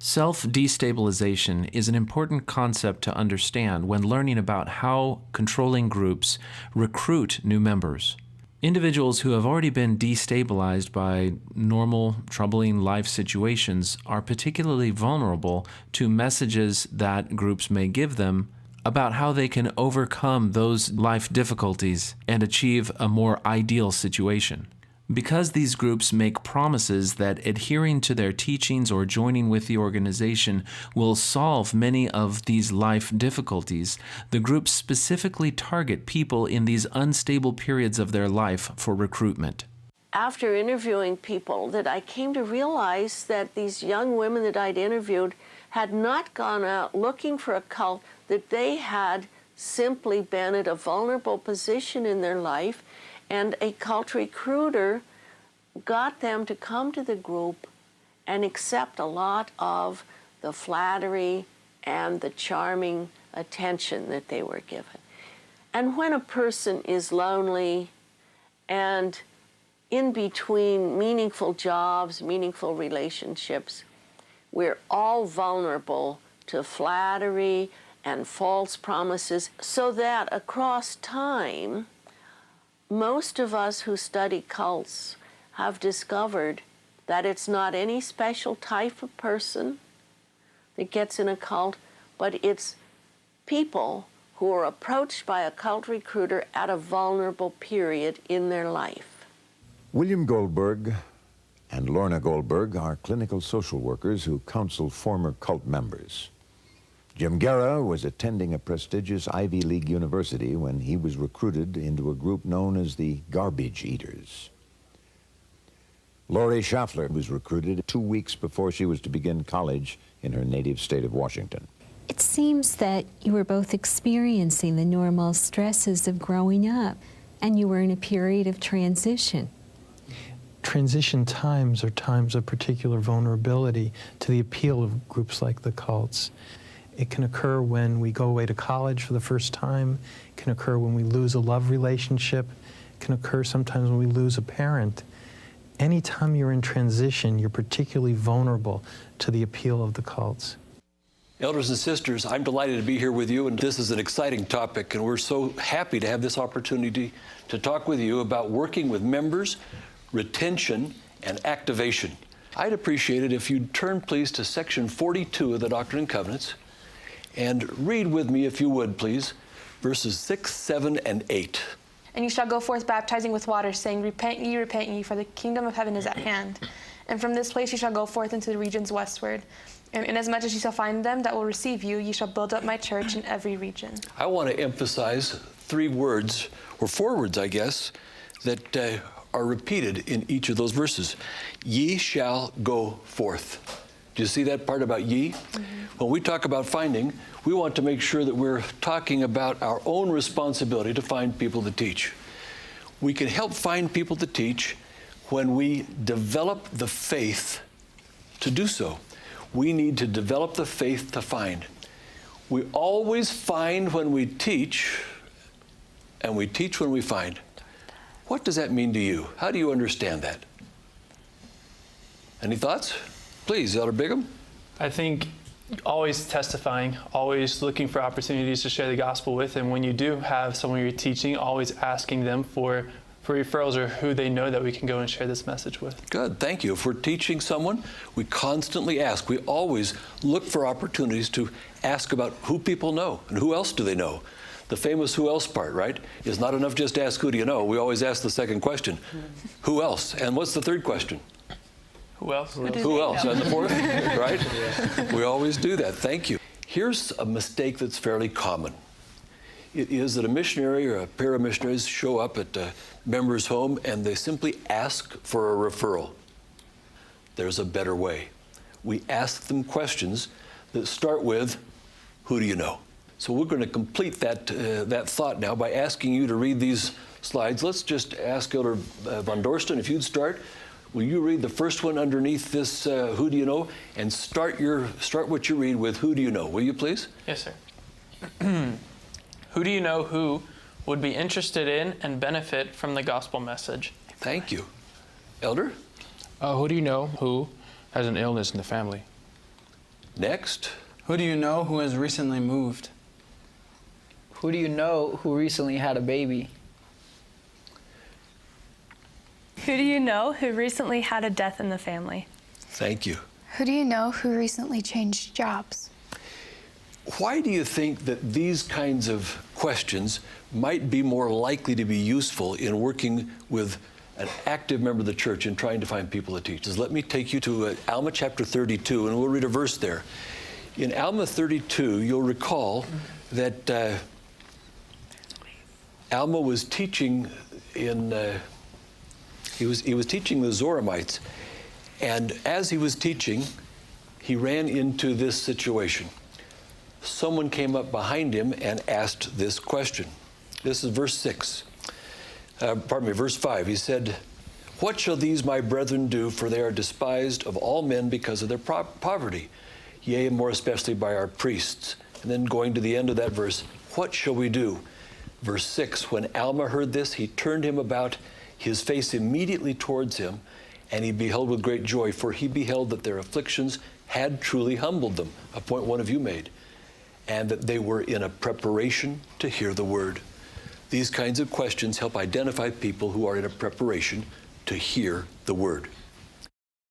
Self-destabilization is an important concept to understand when learning about how controlling groups recruit new members. Individuals who have already been destabilized by normal, troubling life situations are particularly vulnerable to messages that groups may give them about how they can overcome those life difficulties and achieve a more ideal situation. Because these groups make promises that adhering to their teachings or joining with the organization will solve many of these life difficulties, the groups specifically target people in these unstable periods of their life for recruitment. After interviewing people, that I came to realize that these young women that I'd interviewed had not gone out looking for a cult, that they had simply been at a vulnerable position in their life, and a cult recruiter got them to come to the group and accept a lot of the flattery and the charming attention that they were given. And when a person is lonely and in between meaningful jobs, meaningful relationships, we're all vulnerable to flattery and false promises, so that across time, most of us who study cults have discovered that it's not any special type of person that gets in a cult, but it's people who are approached by a cult recruiter at a vulnerable period in their life. William Goldberg and Lorna Goldberg are clinical social workers who counsel former cult members. Jim Guerra was attending a prestigious Ivy League university when he was recruited into a group known as the Garbage Eaters. Lori Schaffler was recruited 2 weeks before she was to begin college in her native state of Washington. It seems that you were both experiencing the normal stresses of growing up, and you were in a period of transition. Transition times are times of particular vulnerability to the appeal of groups like the cults. It can occur when we go away to college for the first time. It can occur when we lose a love relationship. It can occur sometimes when we lose a parent. Anytime you're in transition, you're particularly vulnerable to the appeal of the cults. Elders and sisters, I'm delighted to be here with you, and this is an exciting topic, and we're so happy to have this opportunity to talk with you about working with members, retention, and activation. I'd appreciate it if you'd turn, please, to section 42 of the Doctrine and Covenants, and read with me, if you would, please, verses 6, 7, and 8. And you shall go forth baptizing with water, saying, repent ye, for the kingdom of heaven is at hand. And from this place ye shall go forth into the regions westward. And inasmuch as ye shall find them that will receive you, ye shall build up my church in every region. I want to emphasize 3 words, or 4 words, I guess, that are repeated in each of those verses. Ye shall go forth. Do you see that part about ye? Mm-hmm. When we talk about finding, we want to make sure that we're talking about our own responsibility to find people to teach. We can help find people to teach when we develop the faith to do so. We need to develop the faith to find. We always find when we teach, and we teach when we find. What does that mean to you? How do you understand that? Any thoughts? Please, Elder Bigham. I think always testifying, always looking for opportunities to share the gospel with, and when you do have someone you're teaching, always asking them for referrals or who they know that we can go and share this message with. Good, thank you. If we're teaching someone, we constantly ask. We always look for opportunities to ask about who people know and who else do they know. The famous who else part, right? It's not enough just to ask who do you know. We always ask the second question, who else? And what's the third question? Who else? Who else? And the fourth, right? Yeah. We always do that. Thank you. Here's a mistake that's fairly common. It is that a missionary or a pair of missionaries show up at a member's home and they simply ask for a referral. There's a better way. We ask them questions that start with, who do you know? So we're going to complete that thought now by asking you to read these slides. Let's just ask Elder Von Dorsten, if you'd start. Will you read the first one underneath this, who do you know, and start what you read with who do you know, will you please? Yes, sir. Who do you know who would be interested in and benefit from the gospel message? Thank you. Elder? Who do you know who has an illness in the family? Next. Who do you know who has recently moved? Who do you know who recently had a baby? Who do you know who recently had a death in the family? Thank you. Who do you know who recently changed jobs? Why do you think that these kinds of questions might be more likely to be useful in working with an active member of the church in trying to find people to teach? Let me take you to Alma chapter 32, and we'll read a verse there. In Alma 32, you'll recall that Alma was teaching in, he was teaching the Zoramites, and as he was teaching, he ran into this situation. Someone came up behind him and asked this question. This is verse 5. He said, "What shall these my brethren do, for they are despised of all men because of their poverty, yea, and more especially by our priests." And then going to the end of that verse, "What shall we do?" Verse 6, when Alma heard this, he turned him about, his face immediately towards him, and he beheld with great joy, for he beheld that their afflictions had truly humbled them, a point one of you made, and that they were in a preparation to hear the word. These kinds of questions help identify people who are in a preparation to hear the word.